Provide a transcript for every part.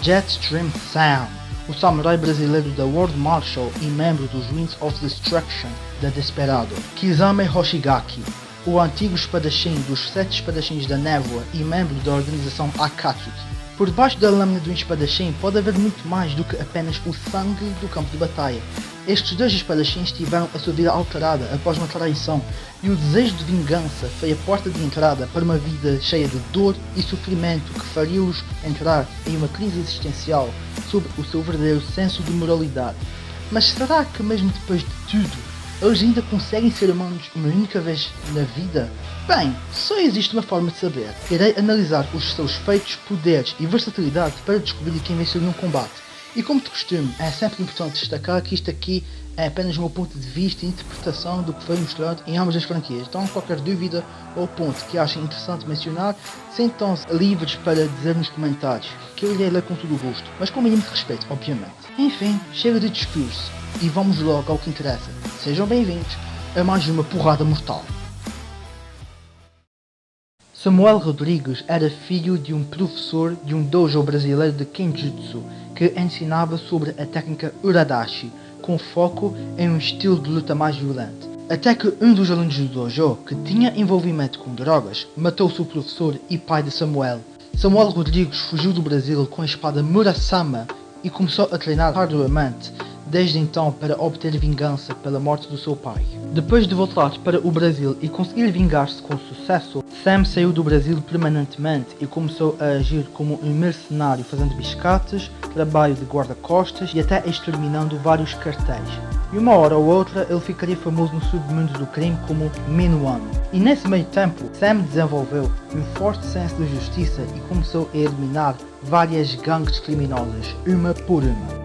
Jetstream Sam, o samurai brasileiro da World Martial e membro dos Wings of Destruction da Desperado. Kisame Hoshigaki, o antigo espadachim dos 7 espadachins da névoa e membro da organização Akatsuki. Por debaixo da lâmina de um espadachim pode haver muito mais do que apenas o sangue do campo de batalha. Estes 2 espadachins tiveram a sua vida alterada após uma traição, e o desejo de vingança foi a porta de entrada para uma vida cheia de dor e sofrimento que faria-os entrar em uma crise existencial sobre o seu verdadeiro senso de moralidade. Mas será que mesmo depois de tudo, eles ainda conseguem ser humanos uma única vez na vida? Bem, só existe uma forma de saber. Irei analisar os seus feitos, poderes e versatilidade para descobrir quem venceu num combate. E como de costume, é sempre importante destacar que isto aqui é apenas o meu ponto de vista e interpretação do que foi mostrado em ambas as franquias. Então qualquer dúvida ou ponto que achem interessante mencionar, sintam-se livres para dizer nos comentários, que eu irei ler com todo o gosto, mas com o mínimo de respeito, obviamente. Enfim, chega de discurso e vamos logo ao que interessa. Sejam bem-vindos a mais uma porrada mortal. Samuel Rodrigues era filho de um professor de um dojo brasileiro de Kenjutsu que ensinava sobre a técnica Uradashi, com foco em um estilo de luta mais violento. Até que um dos alunos do dojo, que tinha envolvimento com drogas, matou seu professor e pai de Samuel. Samuel Rodrigues fugiu do Brasil com a espada Murasama e começou a treinar arduamente desde então para obter vingança pela morte do seu pai. Depois de voltar para o Brasil e conseguir vingar-se com sucesso, Sam saiu do Brasil permanentemente e começou a agir como um mercenário, fazendo biscates, trabalho de guarda-costas e até exterminando vários cartéis. E uma hora ou outra ele ficaria famoso no submundo do crime como Minuano. E nesse meio tempo, Sam desenvolveu um forte senso de justiça e começou a eliminar várias gangues criminosas, uma por uma.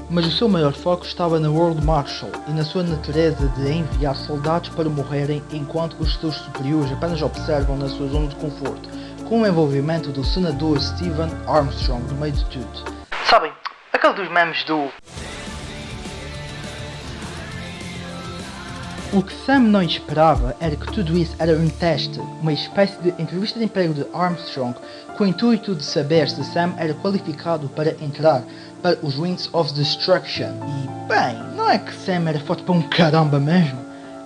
Mas o seu maior foco estava na World Martial e na sua natureza de enviar soldados para morrerem enquanto os seus superiores apenas observam na sua zona de conforto, com o envolvimento do senador Stephen Armstrong no meio de tudo. Sabem, aquele dos memes do... O que Sam não esperava era que tudo isso era um teste, uma espécie de entrevista de emprego de Armstrong, com o intuito de saber se Sam era qualificado para entrar para os Wings of Destruction. E bem, não é que Sam era forte para um caramba mesmo?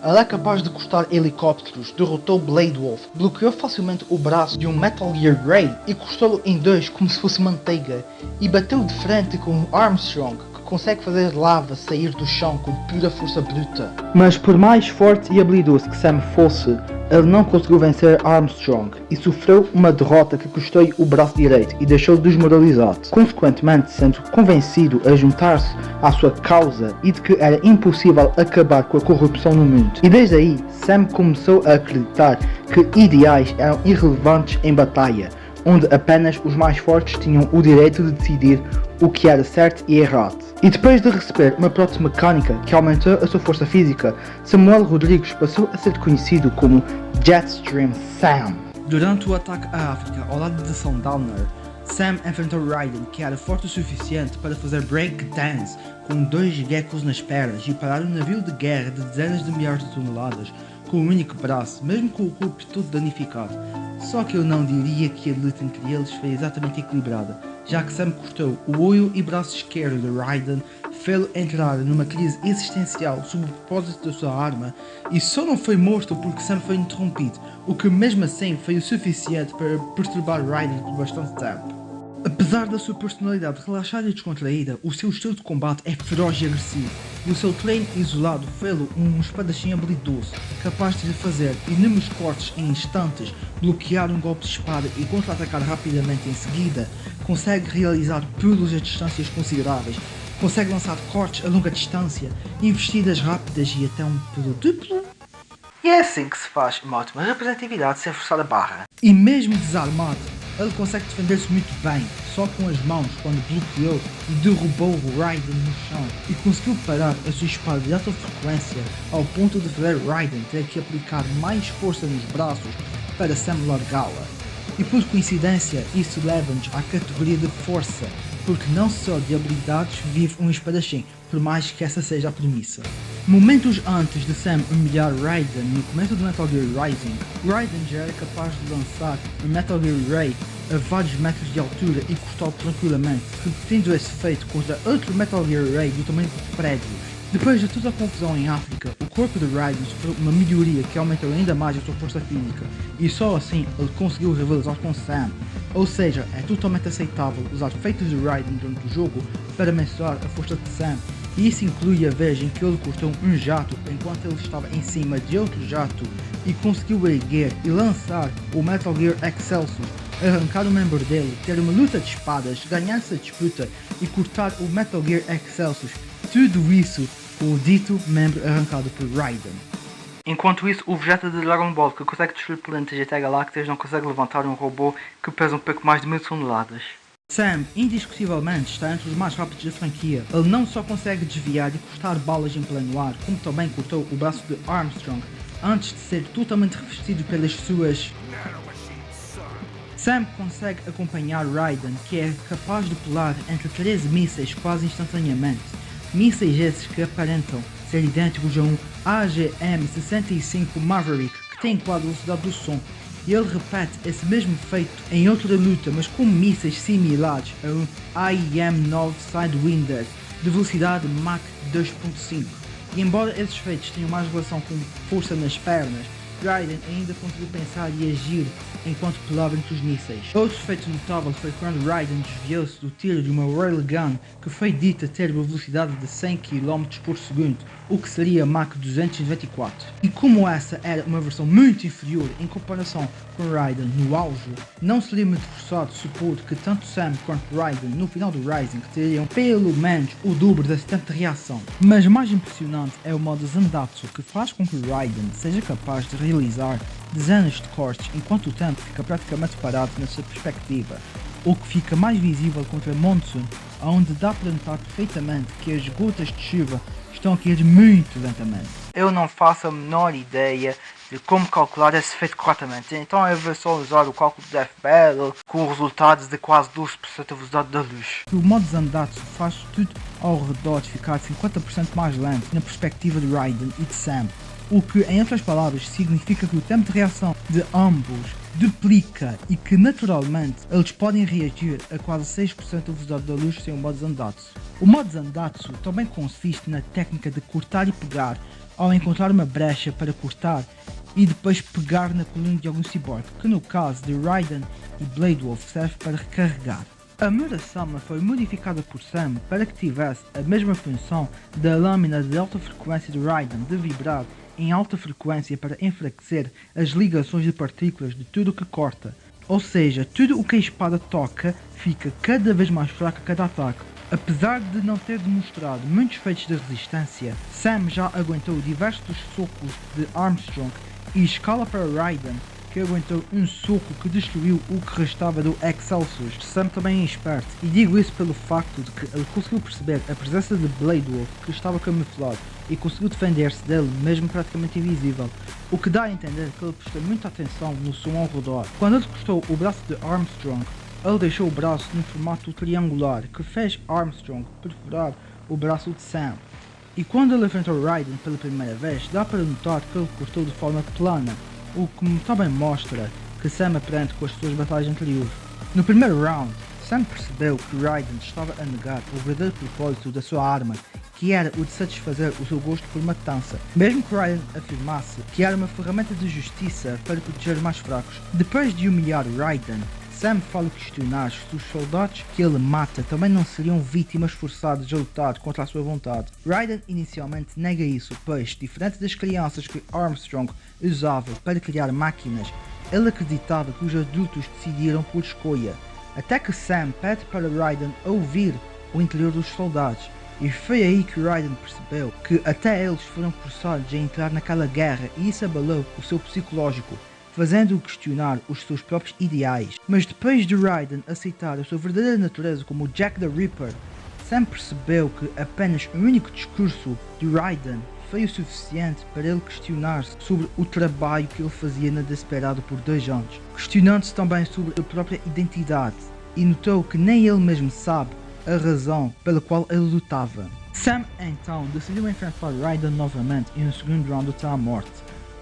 Ele é capaz de cortar helicópteros, derrotou Blade Wolf, bloqueou facilmente o braço de um Metal Gear Ray e cortou-lo em 2 como se fosse manteiga, e bateu de frente com Armstrong, consegue fazer lava sair do chão com pura força bruta. Mas por mais forte e habilidoso que Sam fosse, ele não conseguiu vencer Armstrong e sofreu uma derrota que custou-lhe o braço direito e deixou-o desmoralizado, consequentemente sendo convencido a juntar-se à sua causa e de que era impossível acabar com a corrupção no mundo. E desde aí, Sam começou a acreditar que ideais eram irrelevantes em batalha, onde apenas os mais fortes tinham o direito de decidir o que era certo e errado. E depois de receber uma prótese mecânica que aumentou a sua força física, Samuel Rodrigues passou a ser conhecido como Jetstream Sam. Durante o ataque à África ao lado de Sundowner, Sam enfrentou Raiden, que era forte o suficiente para fazer breakdance com 2 geckos nas pernas e parar um navio de guerra de dezenas de milhares de toneladas com um único braço, mesmo com o corpo todo danificado. Só que eu não diria que a luta entre eles foi exatamente equilibrada, já que Sam cortou o olho e braço esquerdo de Raiden, fê-lo entrar numa crise existencial sob o propósito da sua arma, e só não foi morto porque Sam foi interrompido, o que mesmo assim foi o suficiente para perturbar Raiden por bastante tempo. Apesar da sua personalidade relaxada e descontraída, o seu estilo de combate é feroz e agressivo, e o seu treino isolado fê-lo um espadachim habilidoso, capaz de fazer inúmeros cortes em instantes, bloquear um golpe de espada e contra-atacar rapidamente em seguida, consegue realizar pulos a distâncias consideráveis, consegue lançar cortes a longa distância, investidas rápidas e até um pulo duplo. E é assim que se faz uma ótima representatividade sem forçar a barra. E mesmo desarmado, ele consegue defender-se muito bem, só com as mãos, quando bloqueou e derrubou o Raiden no chão e conseguiu parar a sua espada de alta frequência ao ponto de fazer Raiden ter que aplicar mais força nos braços para Sam largá-la. E por coincidência, isso leva-nos à categoria de força, porque não só de habilidades vive um espadachim, por mais que essa seja a premissa. Momentos antes de Sam humilhar Raiden no começo do Metal Gear Rising, Raiden já era capaz de lançar um Metal Gear Ray a vários metros de altura e cortá-lo tranquilamente, repetindo esse feito contra outro Metal Gear Ray do tamanho de prédios. Depois de toda a confusão em África, o corpo de Raiden sofreu uma melhoria que aumentou ainda mais a sua força física, e só assim ele conseguiu rivalizar com Sam. Ou seja, é totalmente aceitável usar feitos de Raiden durante o jogo para mensurar a força de Sam, e isso inclui a vez em que ele cortou um jato enquanto ele estava em cima de outro jato e conseguiu erguer e lançar o Metal Gear Excelsior, arrancar o membro dele, ter uma luta de espadas, ganhar essa disputa e cortar o Metal Gear Excelsior. Tudo isso com o dito membro arrancado por Raiden. Enquanto isso, o Vegeta de Dragon Ball, que consegue destruir planetas e até galáxias, não consegue levantar um robô que pesa um pouco mais de 1000 toneladas. Sam, indiscutivelmente, está entre os mais rápidos da franquia. Ele não só consegue desviar e cortar balas em pleno ar, como também cortou o braço de Armstrong antes de ser totalmente revestido pelas suas... Sam consegue acompanhar Raiden, que é capaz de pular entre 13 mísseis quase instantaneamente. Mísseis esses que aparentam ser idênticos a um AGM-65 Maverick, que tem quase a velocidade do som. E ele repete esse mesmo feito em outra luta, mas com mísseis similares a um AIM-9 Sidewinder de velocidade Mach 2.5. E embora esses feitos tenham mais relação com força nas pernas, Raiden ainda conseguiu pensar e agir enquanto pulava entre os mísseis. Outro feito notável foi quando Raiden desviou-se do tiro de uma Railgun que foi dita ter uma velocidade de 100 km por segundo, o que seria Mach 294. E como essa era uma versão muito inferior em comparação com Raiden no auge, não seria muito forçado supor que tanto Sam quanto Raiden no final do Rising teriam pelo menos o dobro desse tempo de reação. Mas mais impressionante é o modo Zandatsu, que faz com que Raiden seja capaz de realizar dezenas de cortes enquanto o tempo fica praticamente parado na sua perspectiva, o que fica mais visível contra Monsoon, onde dá para notar perfeitamente que as gotas de chuva estão a cair muito lentamente. Eu não faço a menor ideia de como calcular esse efeito corretamente, então eu vou só usar o cálculo de Death Battle com resultados de quase 12% da velocidade da luz. O modo Zandatsu faz tudo ao redor de ficar 50% mais lento na perspectiva de Raiden e de Sam, o que, em outras palavras, significa que o tempo de reação de ambos duplica e que, naturalmente, eles podem reagir a quase 6% da velocidade da luz sem o modo Zandatsu. O modo Zandatsu também consiste na técnica de cortar e pegar ao encontrar uma brecha para cortar e depois pegar na coluna de algum cyborg, que no caso de Raiden e Blade Wolf serve para recarregar. A Murasama foi modificada por Sam para que tivesse a mesma função da lâmina de alta frequência de Raiden de vibrar em alta frequência para enfraquecer as ligações de partículas de tudo o que corta. Ou seja, tudo o que a espada toca fica cada vez mais fraco a cada ataque. Apesar de não ter demonstrado muitos feitos de resistência, Sam já aguentou diversos socos de Armstrong e escala para Raiden, que aguentou um soco que destruiu o que restava do Excelsior. Sam também é esperto, e digo isso pelo facto de que ele conseguiu perceber a presença de Blade Wolf, que estava camuflado, e conseguiu defender-se dele mesmo praticamente invisível, o que dá a entender que ele prestou muita atenção no som ao redor. Quando ele cortou o braço de Armstrong, ele deixou o braço num formato triangular, que fez Armstrong perfurar o braço de Sam. E quando ele enfrentou Raiden pela primeira vez, dá para notar que ele cortou de forma plana, o que também mostra que Sam aprende com as suas batalhas anteriores. No primeiro round, Sam percebeu que Raiden estava a negar o verdadeiro propósito da sua arma, que era o de satisfazer o seu gosto por matança, mesmo que Raiden afirmasse que era uma ferramenta de justiça para proteger os mais fracos. Depois de humilhar Raiden, Sam fala questionar se os soldados que ele mata também não seriam vítimas forçadas a lutar contra a sua vontade. Raiden inicialmente nega isso, pois, diferente das crianças que Armstrong usava para criar máquinas, ele acreditava que os adultos decidiram por escolha. Até que Sam pede para Raiden ouvir o interior dos soldados, e foi aí que Raiden percebeu que até eles foram forçados a entrar naquela guerra, e isso abalou o seu psicológico, fazendo-o questionar os seus próprios ideais. Mas depois de Raiden aceitar a sua verdadeira natureza como Jack the Ripper, Sam percebeu que apenas um único discurso de Raiden foi o suficiente para ele questionar-se sobre o trabalho que ele fazia na Desperado por 2 anos, questionando-se também sobre a própria identidade, e notou que nem ele mesmo sabe a razão pela qual ele lutava. Sam então decidiu enfrentar Raiden novamente em um segundo round até à morte.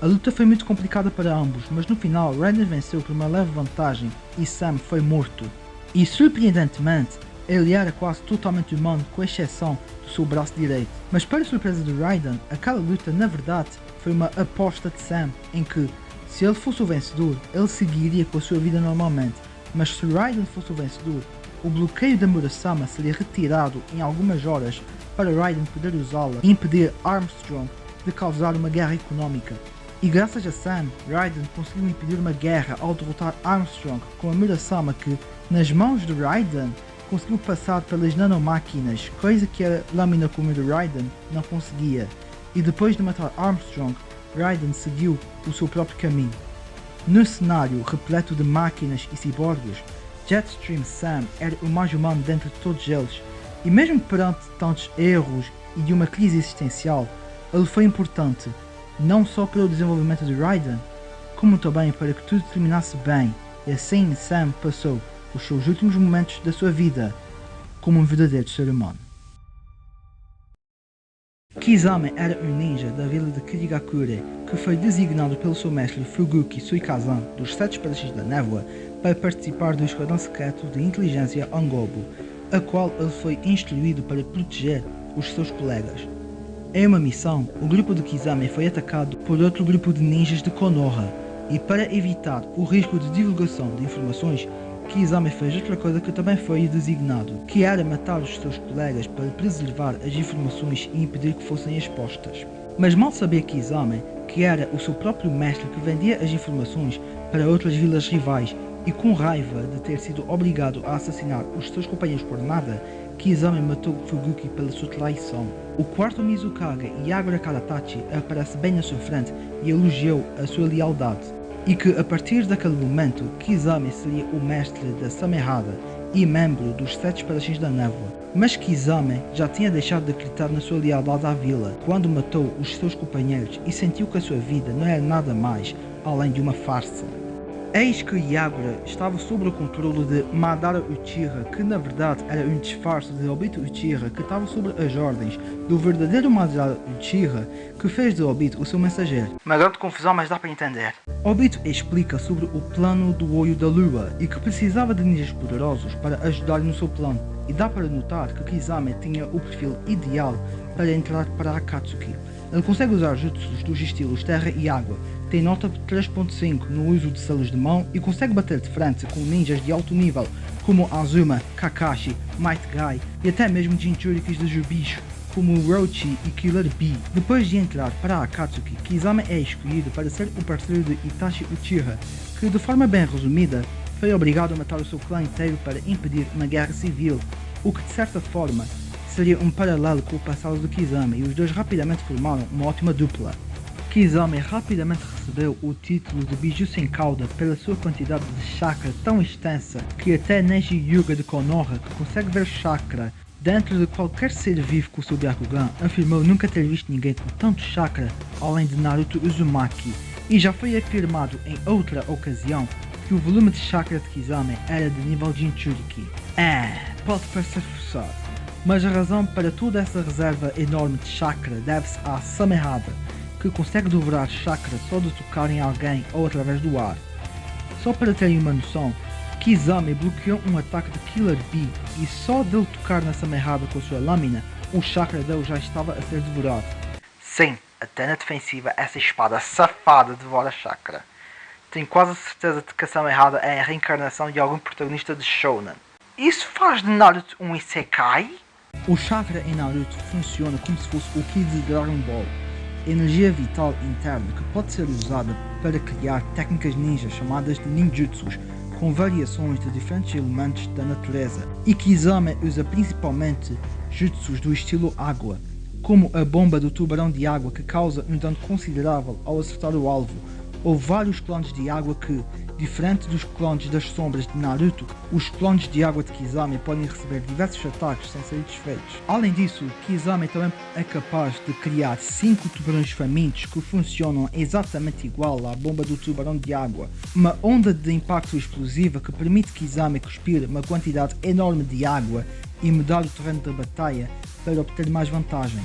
A luta foi muito complicada para ambos, mas no final Raiden venceu por uma leve vantagem e Sam foi morto. E surpreendentemente, ele era quase totalmente humano, com exceção do seu braço direito. Mas para surpresa de Raiden, aquela luta na verdade foi uma aposta de Sam, em que se ele fosse o vencedor, ele seguiria com a sua vida normalmente, mas se Raiden fosse o vencedor, o bloqueio da Murasama seria retirado em algumas horas para Raiden poder usá-la e impedir Armstrong de causar uma guerra económica. E graças a Sam, Raiden conseguiu impedir uma guerra ao derrotar Armstrong com a Murasama que, nas mãos de Raiden, conseguiu passar pelas nanomáquinas, coisa que a lâmina comum de Raiden não conseguia. E depois de matar Armstrong, Raiden seguiu o seu próprio caminho. No cenário repleto de máquinas e ciborgues, Jetstream Sam era o mais humano dentre todos eles, e mesmo perante tantos erros e de uma crise existencial, ele foi importante, não só para o desenvolvimento de Raiden, como também para que tudo terminasse bem, e assim Sam passou os seus últimos momentos da sua vida como um verdadeiro ser humano. Kisame era um ninja da vila de Kirigakure que foi designado pelo seu mestre Fuguki Suikazan dos Sete Espadachins da Névoa para participar do esquadrão secreto de inteligência Angobo, a qual ele foi instruído para proteger os seus colegas. Em uma missão, o grupo de Kisame foi atacado por outro grupo de ninjas de Konoha, e para evitar o risco de divulgação de informações, Kisame fez outra coisa que também foi designado, que era matar os seus colegas para preservar as informações e impedir que fossem expostas. Mas mal sabia Kisame que era o seu próprio mestre que vendia as informações para outras vilas rivais, e com raiva de ter sido obrigado a assassinar os seus companheiros por nada, Kisame matou Fuguki pela sua traição. O quarto Mizukage, Yagura Karatachi, aparece bem na sua frente e elogiou a sua lealdade, e que a partir daquele momento Kisame seria o mestre da Samehada e membro dos Sete Espadachins da Névoa. Mas Kisame já tinha deixado de acreditar na sua lealdade à vila quando matou os seus companheiros e sentiu que a sua vida não era nada mais além de uma farsa. Eis que Yagura estava sob o controle de Madara Uchiha, que na verdade era um disfarce de Obito Uchiha que estava sob as ordens do verdadeiro Madara Uchiha, que fez de Obito o seu mensageiro. Uma grande confusão, mas dá para entender. Obito explica sobre o plano do Olho da Lua e que precisava de ninjas poderosos para ajudarem no seu plano, e dá para notar que Kisame tinha o perfil ideal para entrar para a Akatsuki. Ele consegue usar jutsus dos estilos terra e água, tem nota 3.5 no uso de selos de mão e consegue bater de frente com ninjas de alto nível como Azuma, Kakashi, Might Guy e até mesmo Jinchurikis de Jubicho como Orochi e Killer Bee. Depois de entrar para a Akatsuki, Kisame é escolhido para ser o parceiro de Itachi Uchiha, que de forma bem resumida foi obrigado a matar o seu clã inteiro para impedir uma guerra civil, o que de certa forma seria um paralelo com o passado de Kisame, e os dois rapidamente formaram uma ótima dupla. Kisame rapidamente recebeu o título de Biju sem cauda pela sua quantidade de chakra tão extensa que até Neji Hyuga de Konoha, que consegue ver chakra dentro de qualquer ser vivo com o seu Byakugan, afirmou nunca ter visto ninguém com tanto chakra além de Naruto Uzumaki, e já foi afirmado em outra ocasião que o volume de chakra de Kisame era de nível Jinchuriki. Pode parecer forçado, mas a razão para toda essa reserva enorme de chakra deve-se à Samehada, que consegue dobrar chakra só de tocar em alguém ou através do ar. Só para terem uma noção, Kisame bloqueou um ataque de Killer Bee e só dele tocar na Samehada com a sua lâmina, o chakra dele já estava a ser devorado. Sim, até na defensiva essa espada safada devora chakra. Tenho quase certeza de que a Samehada é a reencarnação de algum protagonista de Shonen. Isso faz de Naruto um Isekai? O chakra em Naruto funciona como se fosse o Ki de Dragon Ball, energia vital interna que pode ser usada para criar técnicas ninja chamadas de ninjutsus, com variações de diferentes elementos da natureza, e Kisame usa principalmente jutsus do estilo água, como a bomba do tubarão de água que causa um dano considerável ao acertar o alvo, ou vários clones de água que, diferente dos clones das sombras de Naruto, os clones de água de Kisame podem receber diversos ataques sem serem desfeitos. Além disso, Kisame também é capaz de criar 5 tubarões famintos que funcionam exatamente igual à bomba do tubarão de água, uma onda de impacto explosiva que permite Kisame cuspir uma quantidade enorme de água e mudar o terreno da batalha para obter mais vantagem,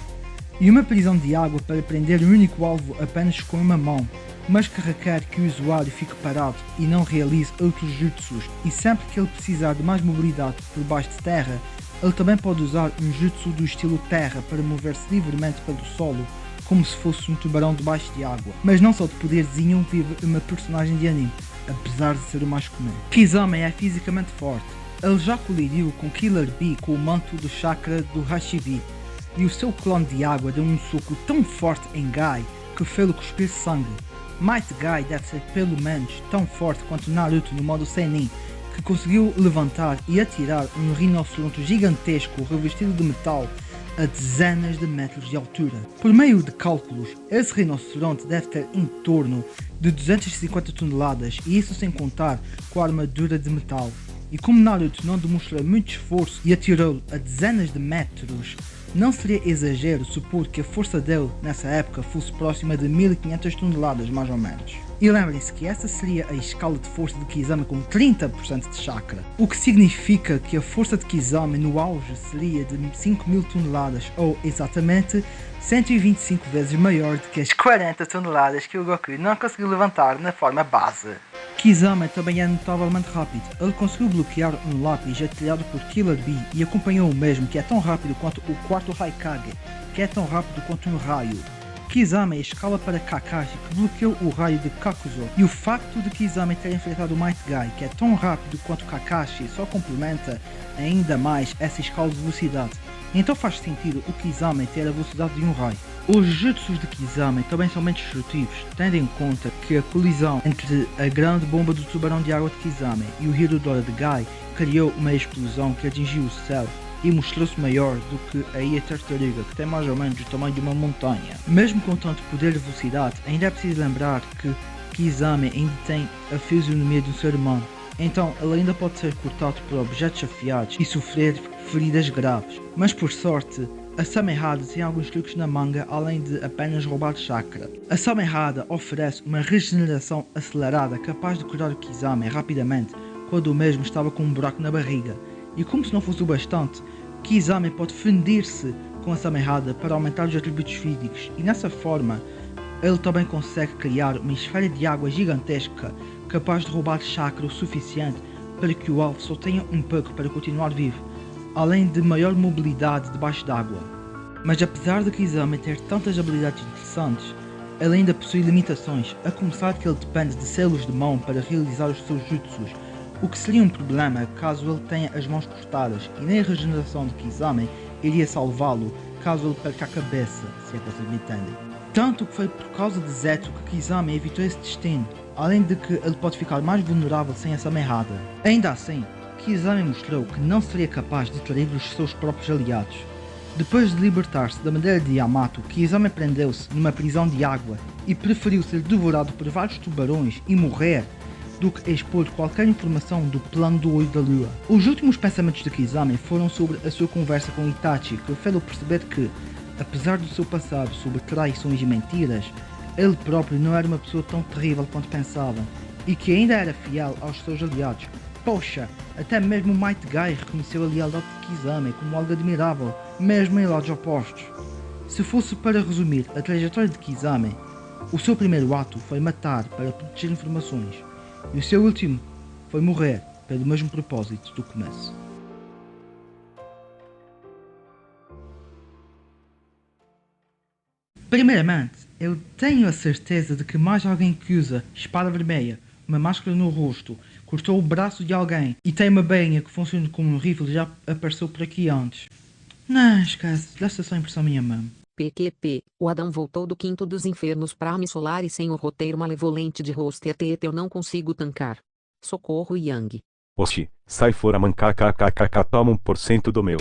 e uma prisão de água para prender um único alvo apenas com uma mão, mas que requer que o usuário fique parado e não realize outros jutsus, e sempre que ele precisar de mais mobilidade por baixo de terra, ele também pode usar um jutsu do estilo terra para mover-se livremente pelo solo, como se fosse um tubarão debaixo de água. Mas não só de poderzinho vive uma personagem de anime, apesar de ser o mais comum. Kisame é fisicamente forte. Ele já colidiu com Killer Bee com o manto do chakra do Hashibi, e o seu clone de água deu um soco tão forte em Gai que fez-lo cuspir sangue. Might Guy deve ser pelo menos tão forte quanto Naruto no modo Senin, que conseguiu levantar e atirar um rinoceronte gigantesco revestido de metal a dezenas de metros de altura. Por meio de cálculos, esse rinoceronte deve ter em torno de 250 toneladas, e isso sem contar com a armadura de metal. E como Naruto não demonstra muito esforço e atirou a dezenas de metros, não seria exagero supor que a força dele nessa época fosse próxima de 1500 toneladas mais ou menos. E lembrem-se que essa seria a escala de força de Kisame com 30% de chakra, o que significa que a força de Kisame no auge seria de 5000 toneladas, ou exatamente 125 vezes maior do que as 40 toneladas que o Goku não conseguiu levantar na forma base. Kisame também é notavelmente rápido. Ele conseguiu bloquear um lápis atirado por Killer Bee e acompanhou o mesmo, que é tão rápido quanto o quarto Haikage, que é tão rápido quanto um raio. Kisame escala para Kakashi, que bloqueou o raio de Kakuzo, e o facto de Kisame ter enfrentado o Might Guy, que é tão rápido quanto Kakashi, só complementa ainda mais essa escala de velocidade. Então faz sentido o Kisame ter a velocidade de um raio. Os jutsus de Kisame também são bem destrutivos, tendo em conta que a colisão entre a grande bomba do tubarão de água de Kisame e o Hirodora de Gai criou uma explosão que atingiu o céu e mostrou-se maior do que a Ilha Tartaruga, que tem mais ou menos o tamanho de uma montanha. Mesmo com tanto poder e velocidade, ainda é preciso lembrar que Kisame ainda tem a fisionomia de um ser humano, então ele ainda pode ser cortado por objetos afiados e sofrer feridas graves. Mas por sorte, a Samehada tem alguns truques na manga além de apenas roubar chakra. A Samehada oferece uma regeneração acelerada capaz de curar o Kisame rapidamente quando o mesmo estava com um buraco na barriga. E como se não fosse o bastante, Kisame pode fundir-se com a Samehada para aumentar os atributos físicos, e nessa forma ele também consegue criar uma esfera de água gigantesca capaz de roubar chakra o suficiente para que o alvo só tenha um pouco para continuar vivo, além de maior mobilidade debaixo d'água. Mas apesar de Kisame ter tantas habilidades interessantes, ele ainda possui limitações, a começar que ele depende de selos de mão para realizar os seus jutsus, o que seria um problema caso ele tenha as mãos cortadas, e nem a regeneração de Kisame iria salvá-lo caso ele perca a cabeça, se é que vocês me entendem. Tanto que foi por causa de Zetsu que Kisame evitou esse destino, além de que ele pode ficar mais vulnerável sem essa merrada. Ainda assim, Kisame mostrou que não seria capaz de trair os seus próprios aliados. Depois de libertar-se da madeira de Yamato, Kisame prendeu-se numa prisão de água e preferiu ser devorado por vários tubarões e morrer do que expor qualquer informação do plano do olho da lua. Os últimos pensamentos de Kisame foram sobre a sua conversa com Itachi, que fez-o perceber que, apesar do seu passado sobre traições e mentiras, ele próprio não era uma pessoa tão terrível quanto pensavam, e que ainda era fiel aos seus aliados. Poxa, até mesmo Might Guy reconheceu a lealdade de Kisame como algo admirável, mesmo em lados opostos. Se fosse para resumir a trajetória de Kisame, o seu primeiro ato foi matar para proteger informações, e o seu último foi morrer pelo mesmo propósito do começo. Primeiramente, eu tenho a certeza de que mais alguém que usa espada vermelha, uma máscara no rosto, cortou o braço de alguém e tem uma bainha que funciona como um rifle já apareceu por aqui antes. Não, esquece, deve ser só impressão minha mesmo. PQP, o Adão voltou do quinto dos infernos pra me solar e sem o roteiro malevolente de roster teta eu não consigo tancar. Socorro Yang. Oxi, sai fora mancar kkkk toma 1% do meu.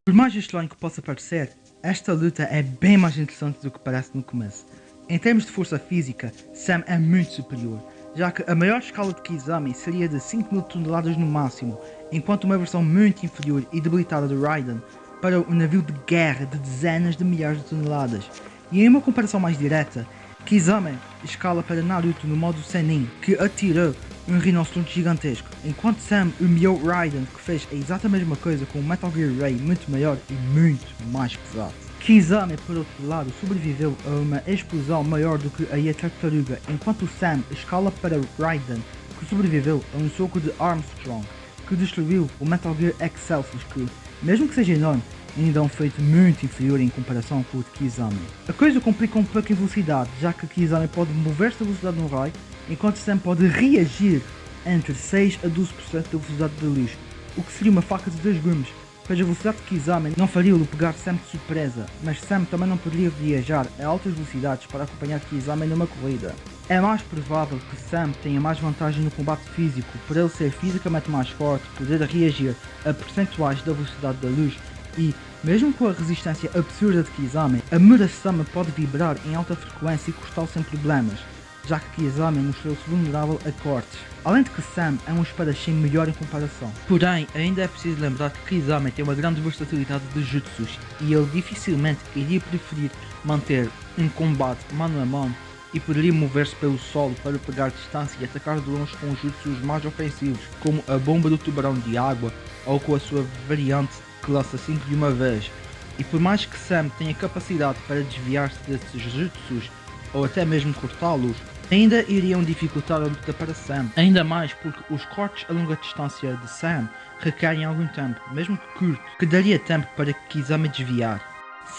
Por mais estranho que possa parecer, esta luta é bem mais interessante do que parece no começo. Em termos de força física, Sam é muito superior, já que a maior escala de Kisame seria de 5000 toneladas no máximo, enquanto uma versão muito inferior e debilitada de Raiden para um navio de guerra de dezenas de milhares de toneladas. E em uma comparação mais direta, Kisame escala para Naruto no modo Senin, que atirou um rinoceronte gigantesco, enquanto Sam humilhou Raiden, que fez a exata mesma coisa com o Metal Gear Ray muito maior e muito mais pesado. Kisame, por outro lado, sobreviveu a uma explosão maior do que a tartaruga, enquanto Sam escala para Raiden, que sobreviveu a um soco de Armstrong, que destruiu o Metal Gear Excelsior, que, mesmo que seja enorme, ainda é um feito muito inferior em comparação com o de Kisame. A coisa complica um pouco em velocidade, já que Kisame pode mover-se a velocidade no raio, enquanto Sam pode reagir entre 6 a 12% da velocidade da luz, o que seria uma faca de 2 gumes, pois a velocidade de Kisame não faria-o pegar Sam de surpresa, mas Sam também não poderia viajar a altas velocidades para acompanhar Kisame numa corrida. É mais provável que Sam tenha mais vantagem no combate físico, por ele ser fisicamente mais forte, poder reagir a percentuais da velocidade da luz e, mesmo com a resistência absurda de Kisame, a Murasame pode vibrar em alta frequência e cortá-lo sem problemas, já que Kisame mostrou-se vulnerável a cortes. Além de que Sam é um espadachim melhor em comparação. Porém, ainda é preciso lembrar que Kisame tem uma grande versatilidade de jutsus e ele dificilmente iria preferir manter um combate mano a mano e poderia mover-se pelo solo para pegar distância e atacar de longe com jutsus mais ofensivos, como a bomba do tubarão de água ou com a sua variante que lança 5 de uma vez. E por mais que Sam tenha capacidade para desviar-se desses jutsus ou até mesmo cortá-los, ainda iriam dificultar a luta para Sam, ainda mais porque os cortes a longa distância de Sam requerem algum tempo, mesmo que curto, que daria tempo para Kisame desviar.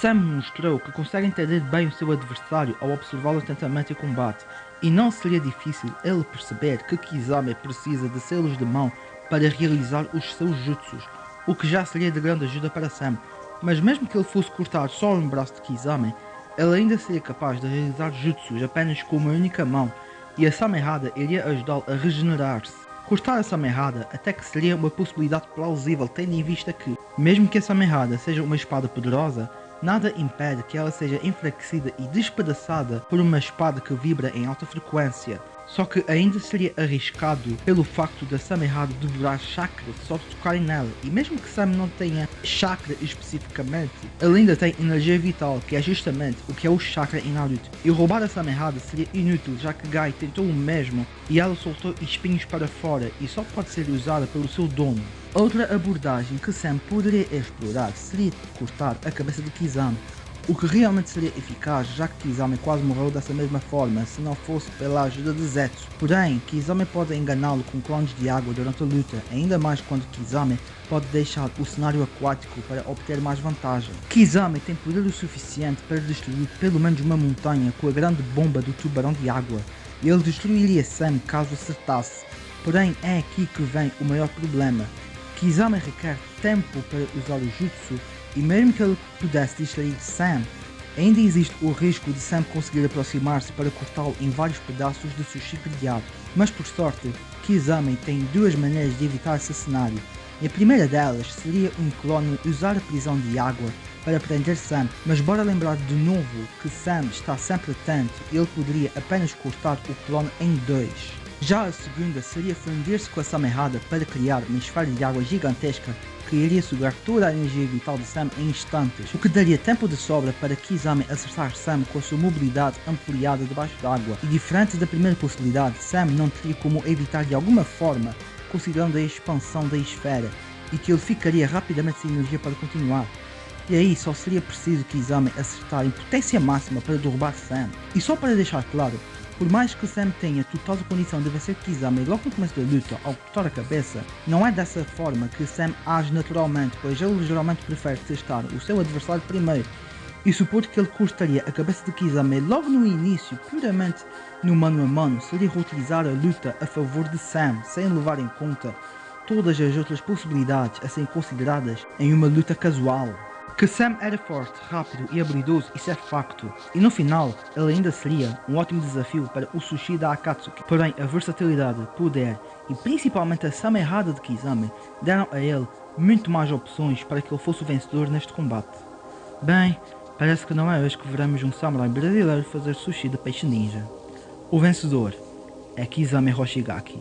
Sam mostrou que consegue entender bem o seu adversário ao observá-lo atentamente em combate, e não seria difícil ele perceber que Kisame precisa de selos de mão para realizar os seus jutsus, o que já seria de grande ajuda para Sam, mas mesmo que ele fosse cortar só um braço de Kisame, ele ainda seria capaz de realizar jutsus apenas com uma única mão, e a Samehada iria ajudá-lo a regenerar-se. Cortar a Samehada até que seria uma possibilidade plausível, tendo em vista que, mesmo que a Samehada seja uma espada poderosa, nada impede que ela seja enfraquecida e despedaçada por uma espada que vibra em alta frequência. Só que ainda seria arriscado pelo facto da Samehada devorar chakra só de tocarem nela, e mesmo que Sam não tenha chakra especificamente, ele ainda tem energia vital, que é justamente o que é o chakra em Naruto, e roubar a Samehada seria inútil, já que Gai tentou o mesmo e ela soltou espinhos para fora e só pode ser usada pelo seu dono. Outra abordagem que Sam poderia explorar seria cortar a cabeça de Kisame, o que realmente seria eficaz, já que Kisame quase morreu dessa mesma forma se não fosse pela ajuda de Zetsu. Porém, Kisame pode enganá-lo com clones de água durante a luta, ainda mais quando Kisame pode deixar o cenário aquático para obter mais vantagem. Kisame tem poder o suficiente para destruir pelo menos uma montanha com a grande bomba do tubarão de água, e ele destruiria Sam caso acertasse. Porém, é aqui que vem o maior problema. Kisame requer tempo para usar o jutsu, e mesmo que ele pudesse distrair Sam, ainda existe o risco de Sam conseguir aproximar-se para cortá-lo em vários pedaços de sushi grelhado. Mas por sorte, Kisame tem duas maneiras de evitar esse cenário, e a primeira delas seria um clone usar a prisão de água para prender Sam, mas bora lembrar de novo que Sam está sempre atento e ele poderia apenas cortar o clone em dois. Já a segunda seria fundir-se com a Samehada para criar uma esfera de água gigantesca que iria sugar toda a energia vital de Sam em instantes, o que daria tempo de sobra para Kisame acertar Sam com a sua mobilidade ampliada debaixo d'água. E diferente da primeira possibilidade, Sam não teria como evitar de alguma forma, considerando a expansão da esfera, e que ele ficaria rapidamente sem energia para continuar. E aí só seria preciso Kisame acertar em potência máxima para derrubar Sam. E só para deixar claro, por mais que Sam tenha total condição de vencer Kisame logo no começo da luta ao cortar a cabeça, não é dessa forma que Sam age naturalmente, pois ele geralmente prefere testar o seu adversário primeiro, e supor que ele cortaria a cabeça de Kisame logo no início, puramente no mano a mano, seria reutilizar a luta a favor de Sam, sem levar em conta todas as outras possibilidades a serem consideradas em uma luta casual. Que Sam era forte, rápido e habilidoso, isso é facto, e no final ele ainda seria um ótimo desafio para o Sushi da Akatsuki. Porém, a versatilidade, poder e principalmente a Samehada de Kisame deram a ele muito mais opções para que ele fosse o vencedor neste combate. Bem, parece que não é hoje que veremos um samurai brasileiro fazer sushi de peixe ninja. O vencedor é Kisame Hoshigaki.